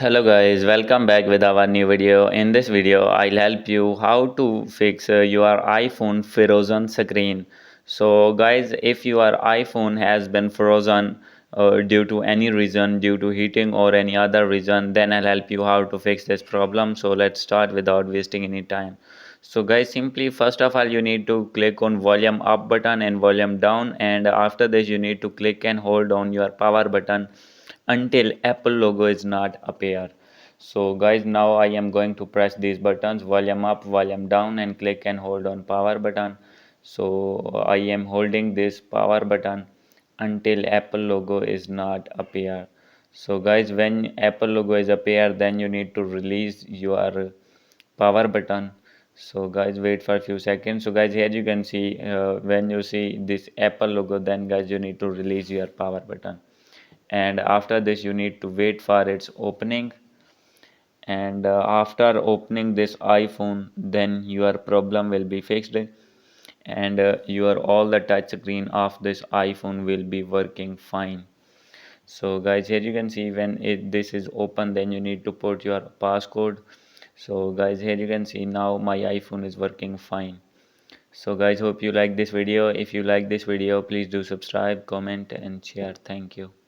Hello guys, welcome back with our new video. In this video, I'll help you how to fix your iPhone frozen screen. So guys, if your iPhone has been frozen due to any reason, due to heating or any other reason, then I'll help you how to fix this problem. So let's start without wasting any time. So guys, simply first of all, you need to click on volume up button and volume down, and after this you need to click and hold on your power button until Apple logo is not appear. So guys, now I am going to press these buttons, volume up, volume down, and click and hold on power button. So I am holding this power button until Apple logo is not appear. So guys, when Apple logo is appear, then you need to release your power button. So guys, wait for a few seconds. So guys, here you can see when you see this Apple logo, then guys you need to release your power button, and after this you need to wait for its opening. And after opening this iPhone, then your problem will be fixed, and your all the touch screen of this iPhone will be working fine. So guys, here you can see when this is open, then you need to put your passcode. So guys, here you can see now my iPhone is working fine. So guys, hope you like this video. If you like this video, please do subscribe, comment and share. Thank you.